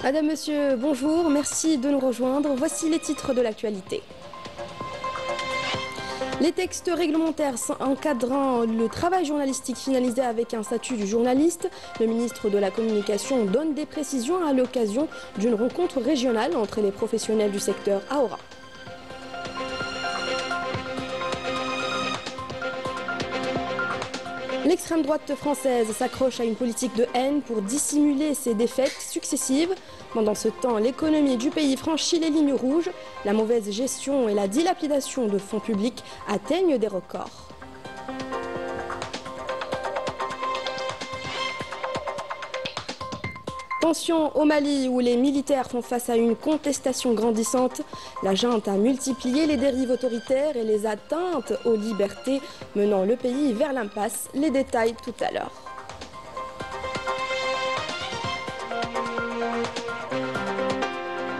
Madame, Monsieur, bonjour, merci de nous rejoindre. Voici les titres de l'actualité. Les textes réglementaires encadrant le travail journalistique finalisé avec un statut du journaliste. Le ministre de la Communication donne des précisions à l'occasion d'une rencontre régionale entre les professionnels du secteur à Oran. L'extrême droite française s'accroche à une politique de haine pour dissimuler ses défaites successives. Pendant ce temps, l'économie du pays franchit les lignes rouges. La mauvaise gestion et la dilapidation de fonds publics atteignent des records. Tension au Mali où les militaires font face à une contestation grandissante. La junte a multiplié les dérives autoritaires et les atteintes aux libertés, menant le pays vers l'impasse. Les détails tout à l'heure.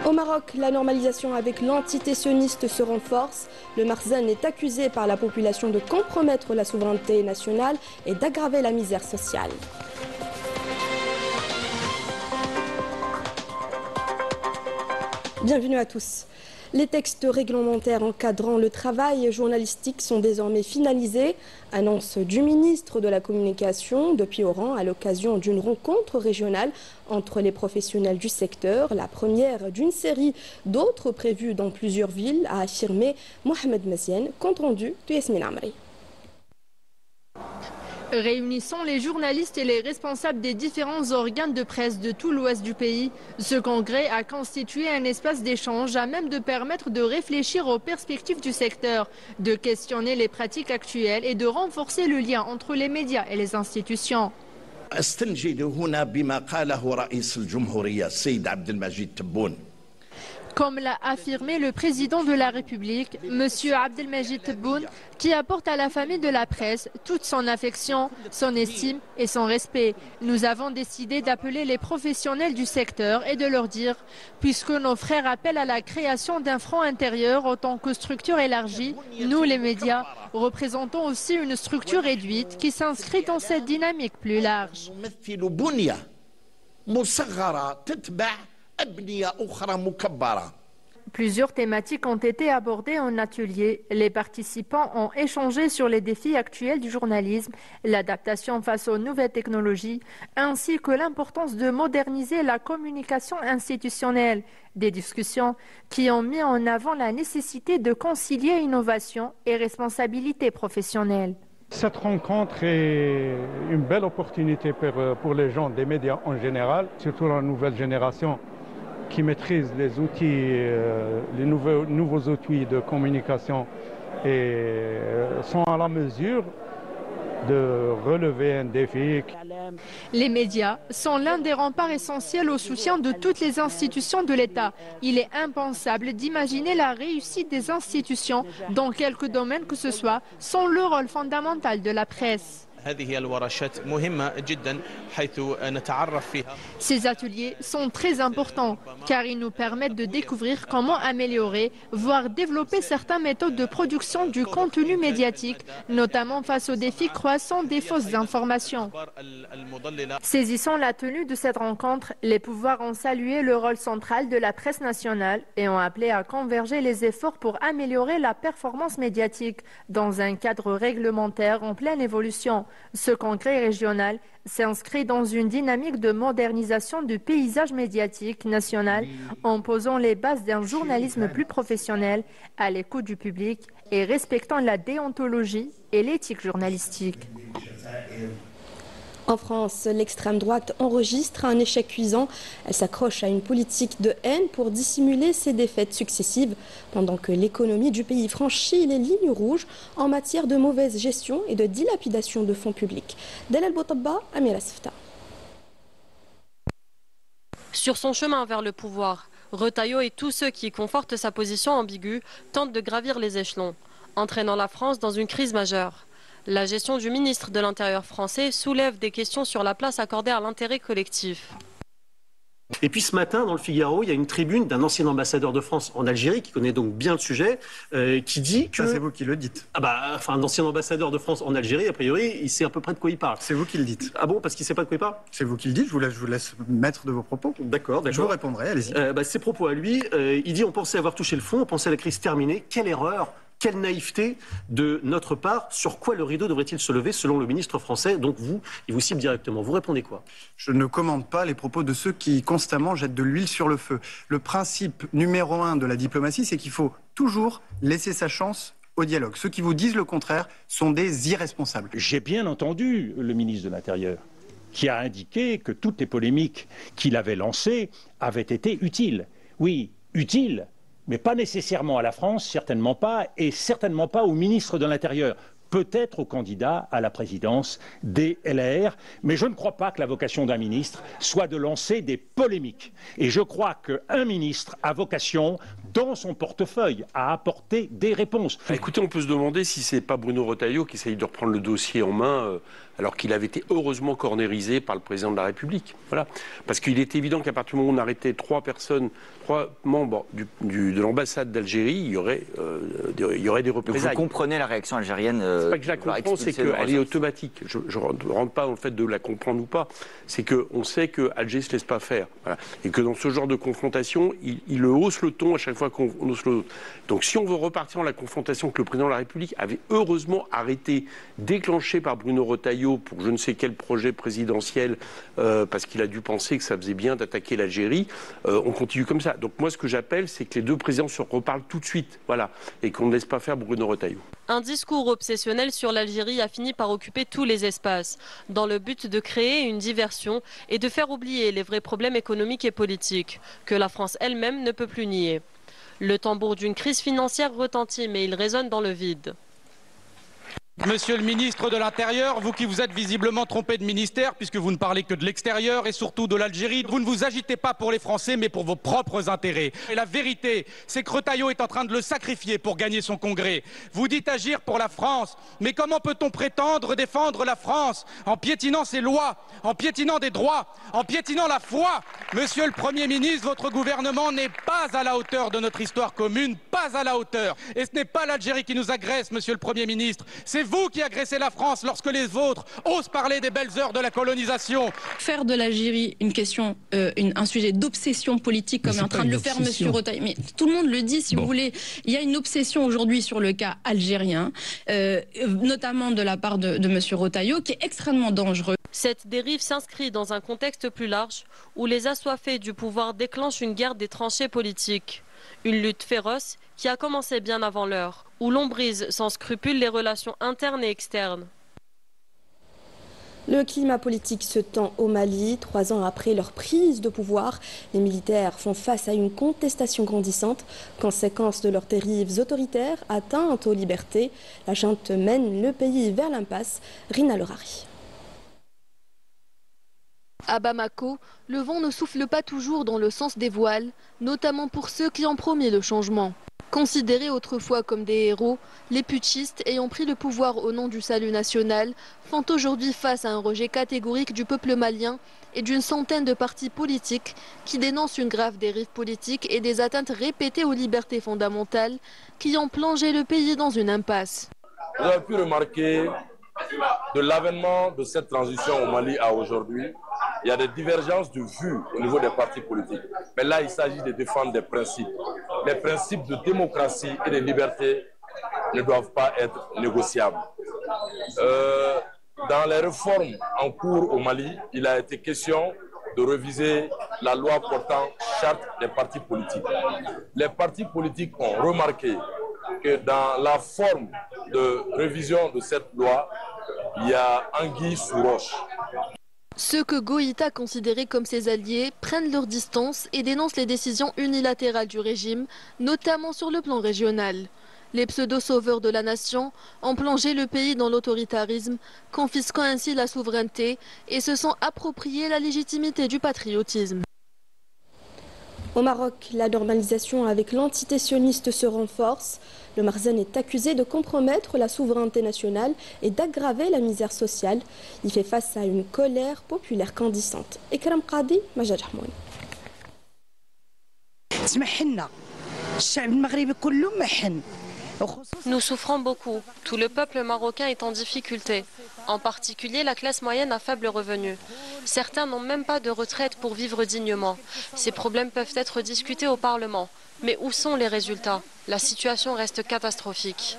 Au Maroc, la normalisation avec l'entité sioniste se renforce. Le Marzen est accusé par la population de compromettre la souveraineté nationale et d'aggraver la misère sociale. Bienvenue à tous. Les textes réglementaires encadrant le travail journalistique sont désormais finalisés. Annonce du ministre de la Communication depuis Oran à l'occasion d'une rencontre régionale entre les professionnels du secteur, la première d'une série d'autres prévues dans plusieurs villes, a affirmé Mohamed Mazienne, compte rendu de Yasmine Amri. Réunissant les journalistes et les responsables des différents organes de presse de tout l'ouest du pays, ce congrès a constitué un espace d'échange à même de permettre de réfléchir aux perspectives du secteur, de questionner les pratiques actuelles et de renforcer le lien entre les médias et les institutions. Comme l'a affirmé le président de la République, M. Abdelmajid Tebboune, qui apporte à la famille de la presse toute son affection, son estime et son respect. Nous avons décidé d'appeler les professionnels du secteur et de leur dire, puisque nos frères appellent à la création d'un front intérieur en tant que structure élargie, nous les médias représentons aussi une structure réduite qui s'inscrit dans cette dynamique plus large. Plusieurs thématiques ont été abordées en atelier. Les participants ont échangé sur les défis actuels du journalisme, l'adaptation face aux nouvelles technologies, ainsi que l'importance de moderniser la communication institutionnelle. Des discussions qui ont mis en avant la nécessité de concilier innovation et responsabilité professionnelle. Cette rencontre est une belle opportunité pour les gens des médias en général, surtout la nouvelle génération qui maîtrise les outils, les nouveaux outils de communication et sont à la mesure de relever un défi. Les médias sont l'un des remparts essentiels au soutien de toutes les institutions de l'État. Il est impensable d'imaginer la réussite des institutions, dans quelque domaine que ce soit, sans le rôle fondamental de la presse. Ces ateliers sont très importants car ils nous permettent de découvrir comment améliorer, voire développer certaines méthodes de production du contenu médiatique, notamment face aux défis croissants des fausses informations. Saisissant la tenue de cette rencontre, les pouvoirs ont salué le rôle central de la presse nationale et ont appelé à converger les efforts pour améliorer la performance médiatique dans un cadre réglementaire en pleine évolution. Ce congrès régional s'inscrit dans une dynamique de modernisation du paysage médiatique national en posant les bases d'un journalisme plus professionnel, à l'écoute du public et respectant la déontologie et l'éthique journalistique. En France, l'extrême droite enregistre un échec cuisant. Elle s'accroche à une politique de haine pour dissimuler ses défaites successives, pendant que l'économie du pays franchit les lignes rouges en matière de mauvaise gestion et de dilapidation de fonds publics. Dalal Boutabba, Amira Sifta. Sur son chemin vers le pouvoir, Retailleau et tous ceux qui confortent sa position ambiguë tentent de gravir les échelons, entraînant la France dans une crise majeure. La gestion du ministre de l'Intérieur français soulève des questions sur la place accordée à l'intérêt collectif. Et puis ce matin, dans le Figaro, il y a une tribune d'un ancien ambassadeur de France en Algérie, qui connaît donc bien le sujet, qui dit que... Ça, c'est vous qui le dites. Un ancien ambassadeur de France en Algérie, a priori, il sait à peu près de quoi il parle. C'est vous qui le dites. Ah bon, parce qu'il ne sait pas de quoi il parle? C'est vous qui le dites, je vous laisse mettre de vos propos. D'accord. Je vous répondrai, allez-y. Ses propos à lui, il dit: on pensait avoir touché le fond, on pensait la crise terminée, quelle erreur! Quelle naïveté de notre part. Sur quoi le rideau devrait-il se lever selon le ministre français? Donc vous, il vous cible directement. Vous répondez quoi? Je ne commente pas les propos de ceux qui constamment jettent de l'huile sur le feu. Le principe numéro 1 de la diplomatie, c'est qu'il faut toujours laisser sa chance au dialogue. Ceux qui vous disent le contraire sont des irresponsables. J'ai bien entendu le ministre de l'Intérieur qui a indiqué que toutes les polémiques qu'il avait lancées avaient été utiles. Oui, utiles. Mais pas nécessairement à la France, certainement pas, et certainement pas au ministre de l'Intérieur. Peut-être au candidat à la présidence des LR, mais je ne crois pas que la vocation d'un ministre soit de lancer des polémiques. Et je crois qu'un ministre a vocation, dans son portefeuille, à apporter des réponses. Écoutez, on peut se demander si c'est pas Bruno Retailleau qui essaye de reprendre le dossier en main, alors qu'il avait été heureusement cornérisé par le président de la République. Voilà. Parce qu'il est évident qu'à partir du moment où on arrêtait 3 membres de l'ambassade d'Algérie, il y aurait des représailles. Donc vous comprenez la réaction algérienne? C'est pas que je la comprends, c'est qu'elle est automatique. Je ne rentre pas dans le fait de la comprendre ou pas. C'est qu'on sait qu'Alger ne se laisse pas faire. Voilà. Et que dans ce genre de confrontation, il hausse le ton à chaque fois qu'on hausse le ton. Donc si on veut repartir dans la confrontation que le président de la République avait heureusement arrêté, déclenchée par Bruno Retailleau pour je ne sais quel projet présidentiel, parce qu'il a dû penser que ça faisait bien d'attaquer l'Algérie, on continue comme ça. Donc moi, ce que j'appelle, c'est que les deux présidents se reparlent tout de suite, voilà, et qu'on ne laisse pas faire Bruno Retailleau. Un discours obsessionnel sur l'Algérie a fini par occuper tous les espaces, dans le but de créer une diversion et de faire oublier les vrais problèmes économiques et politiques, que la France elle-même ne peut plus nier. Le tambour d'une crise financière retentit, mais il résonne dans le vide. Monsieur le ministre de l'Intérieur, vous qui vous êtes visiblement trompé de ministère, puisque vous ne parlez que de l'extérieur et surtout de l'Algérie, vous ne vous agitez pas pour les Français, mais pour vos propres intérêts. Et la vérité, c'est que Retailleau est en train de le sacrifier pour gagner son congrès. Vous dites agir pour la France, mais comment peut-on prétendre défendre la France en piétinant ses lois, en piétinant des droits, en piétinant la foi? Monsieur le Premier ministre, votre gouvernement n'est pas à la hauteur de notre histoire commune, pas à la hauteur. Et ce n'est pas l'Algérie qui nous agresse, monsieur le Premier ministre, c'est vous qui agressez la France lorsque les autres osent parler des belles heures de la colonisation. Faire de l'Algérie une question, un sujet d'obsession politique comme est en train de le faire monsieur Retailleau. Mais tout le monde le dit, si vous voulez. Il y a une obsession aujourd'hui sur le cas algérien, notamment de la part de monsieur Retailleau, qui est extrêmement dangereux. Cette dérive s'inscrit dans un contexte plus large où les assoiffés du pouvoir déclenchent une guerre des tranchées politiques. Une lutte féroce qui a commencé bien avant l'heure, où l'on brise sans scrupule les relations internes et externes. Le climat politique se tend au Mali. 3 ans après leur prise de pouvoir, les militaires font face à une contestation grandissante. Conséquence de leurs dérives autoritaires, atteintes aux libertés, la junte mène le pays vers l'impasse. Rina Lerari. À Bamako, le vent ne souffle pas toujours dans le sens des voiles, notamment pour ceux qui ont promis le changement. Considérés autrefois comme des héros, les putschistes ayant pris le pouvoir au nom du salut national font aujourd'hui face à un rejet catégorique du peuple malien et d'une centaine de partis politiques qui dénoncent une grave dérive politique et des atteintes répétées aux libertés fondamentales qui ont plongé le pays dans une impasse. Vous avez pu remarquer de l'avènement de cette transition au Mali à aujourd'hui, il y a des divergences de vues au niveau des partis politiques. Mais là, il s'agit de défendre des principes. Les principes de démocratie et de liberté ne doivent pas être négociables. Dans les réformes en cours au Mali, il a été question de réviser la loi portant charte des partis politiques. Les partis politiques ont remarqué que dans la forme de révision de cette loi, il y a anguille sous roche. Ceux que Goïta considérait comme ses alliés prennent leur distance et dénoncent les décisions unilatérales du régime, notamment sur le plan régional. Les pseudo-sauveurs de la nation ont plongé le pays dans l'autoritarisme, confisquant ainsi la souveraineté et se sont approprié la légitimité du patriotisme. Au Maroc, la normalisation avec l'entité sioniste se renforce. Le Marzen est accusé de compromettre la souveraineté nationale et d'aggraver la misère sociale. Il fait face à une colère populaire grandissante. Ekram Qadi, Majid Ahmouni. Nous souffrons beaucoup. Tout le peuple marocain est en difficulté. En particulier la classe moyenne à faible revenu. Certains n'ont même pas de retraite pour vivre dignement. Ces problèmes peuvent être discutés au Parlement. Mais où sont les résultats? La situation reste catastrophique.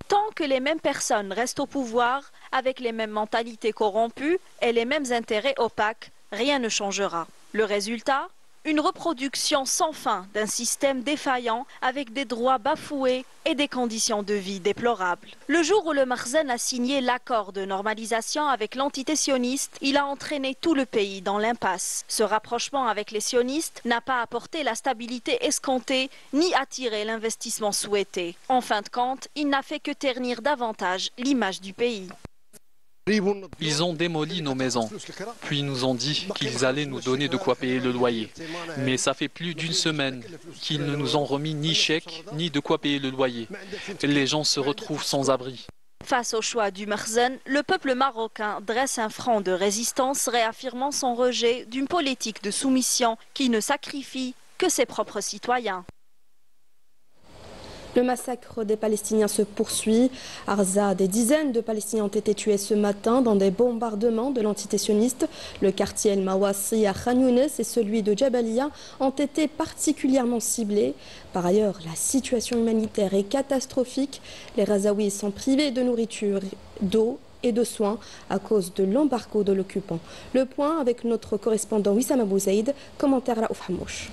Tant que les mêmes personnes restent au pouvoir, avec les mêmes mentalités corrompues et les mêmes intérêts opaques, rien ne changera. Le résultat? Une reproduction sans fin d'un système défaillant avec des droits bafoués et des conditions de vie déplorables. Le jour où le Makhzen a signé l'accord de normalisation avec l'entité sioniste, il a entraîné tout le pays dans l'impasse. Ce rapprochement avec les sionistes n'a pas apporté la stabilité escomptée ni attiré l'investissement souhaité. En fin de compte, il n'a fait que ternir davantage l'image du pays. Ils ont démoli nos maisons, puis nous ont dit qu'ils allaient nous donner de quoi payer le loyer. Mais ça fait plus d'une semaine qu'ils ne nous ont remis ni chèque, ni de quoi payer le loyer. Les gens se retrouvent sans abri. Face au choix du Makhzen, le peuple marocain dresse un front de résistance réaffirmant son rejet d'une politique de soumission qui ne sacrifie que ses propres citoyens. Le massacre des Palestiniens se poursuit. À Gaza, des dizaines de Palestiniens ont été tués ce matin dans des bombardements de l'entité sioniste. Le quartier El Mawassi à Khan Younes et celui de Jabalia ont été particulièrement ciblés. Par ailleurs, la situation humanitaire est catastrophique. Les Gazaouis sont privés de nourriture, d'eau et de soins à cause de l'embargo de l'occupant. Le point avec notre correspondant Wissam Abou Zaïd, commentaire Raouf Hamouch.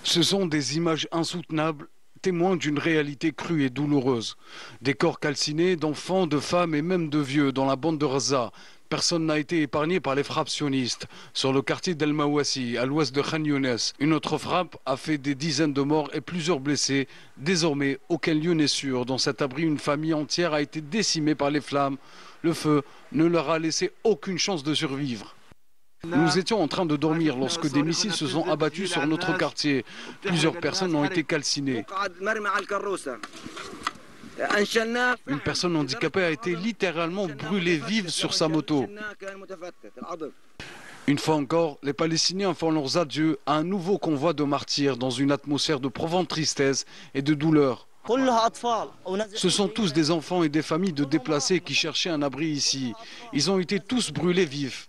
Ce sont des images insoutenables, témoins d'une réalité crue et douloureuse. Des corps calcinés d'enfants, de femmes et même de vieux dans la bande de Gaza. Personne n'a été épargné par les frappes sionistes. Sur le quartier d'El Mawassi, à l'ouest de Khan Younes, une autre frappe a fait des dizaines de morts et plusieurs blessés. Désormais, aucun lieu n'est sûr. Dans cet abri, une famille entière a été décimée par les flammes. Le feu ne leur a laissé aucune chance de survivre. Nous étions en train de dormir lorsque des missiles se sont abattus sur notre quartier. Plusieurs personnes ont été calcinées. Une personne handicapée a été littéralement brûlée vive sur sa moto. Une fois encore, les Palestiniens font leurs adieux à un nouveau convoi de martyrs dans une atmosphère de profonde tristesse et de douleur. Ce sont tous des enfants et des familles de déplacés qui cherchaient un abri ici. Ils ont été tous brûlés vifs.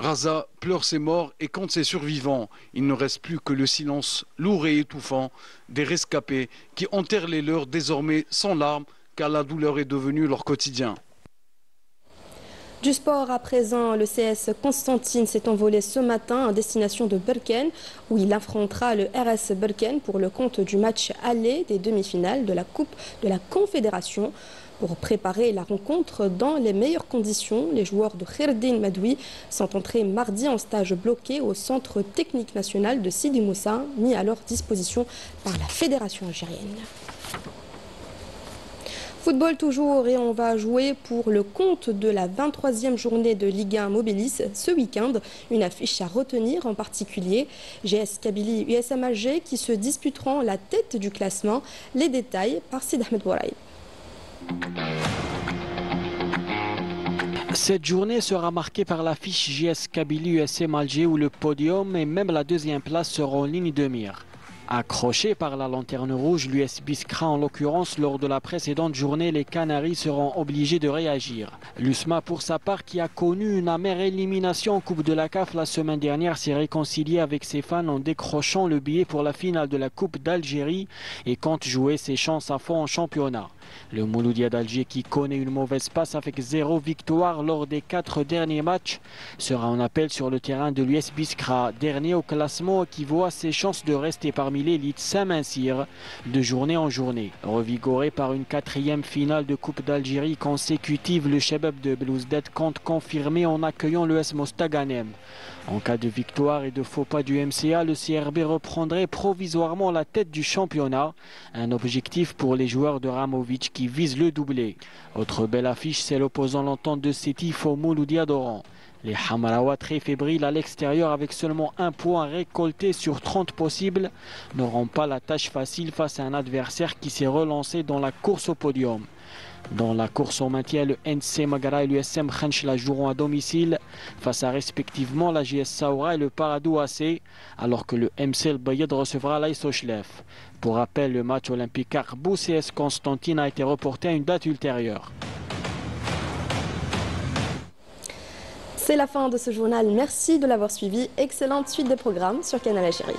Gaza pleure ses morts et compte ses survivants. Il ne reste plus que le silence lourd et étouffant des rescapés qui enterrent les leurs désormais sans larmes car la douleur est devenue leur quotidien. Du sport à présent, le CS Constantine s'est envolé ce matin à destination de Berken où il affrontera le RS Berken pour le compte du match aller des demi-finales de la Coupe de la Confédération. Pour préparer la rencontre dans les meilleures conditions, les joueurs de Khaireddine Madoui sont entrés mardi en stage bloqué au Centre technique national de Sidi Moussa, mis à leur disposition par la Fédération algérienne. Football toujours et on va jouer pour le compte de la 23e journée de Ligue 1 Mobilis ce week-end. Une affiche à retenir en particulier. GS Kabylie et USM Alger qui se disputeront la tête du classement. Les détails par Sid Ahmed Bouraï. Cette journée sera marquée par l'affiche JS Kabylie USM Alger où le podium et même la deuxième place seront en ligne de mire. Accrochés par la lanterne rouge, l'US Biskra en l'occurrence, lors de la précédente journée, les Canaries seront obligés de réagir. L'USMA pour sa part, qui a connu une amère élimination en Coupe de la CAF la semaine dernière, s'est réconcilié avec ses fans en décrochant le billet pour la finale de la Coupe d'Algérie et compte jouer ses chances à fond en championnat. Le Mouloudia d'Alger, qui connaît une mauvaise passe avec 0 victoire lors des 4 derniers matchs, sera en appel sur le terrain de l'US Biskra, dernier au classement qui voit ses chances de rester parmi l'élite s'amincir de journée en journée. Revigoré par une 4e finale de Coupe d'Algérie consécutive, le Chebab de Belouizdad compte confirmer en accueillant l'US Mostaganem. En cas de victoire et de faux pas du MCA, le CRB reprendrait provisoirement la tête du championnat. Un objectif pour les joueurs de Ramovic qui visent le doublé. Autre belle affiche, c'est l'opposant l'entente de Sétif au Mouloudia d'Oran. Les Hamarawa, très fébriles à l'extérieur avec seulement un point récolté sur 30 possibles, n'auront pas la tâche facile face à un adversaire qui s'est relancé dans la course au podium. Dans la course au maintien, le NC Magara et l'USM Khanchla joueront à domicile face à respectivement la JS Saoura et le Paradou AC, alors que le MC El Bayed recevra l'AS Ochlef. Pour rappel, le match olympique Arbou CS Constantine a été reporté à une date ultérieure. C'est la fin de ce journal. Merci de l'avoir suivi. Excellente suite de programmes sur Canal Algérie.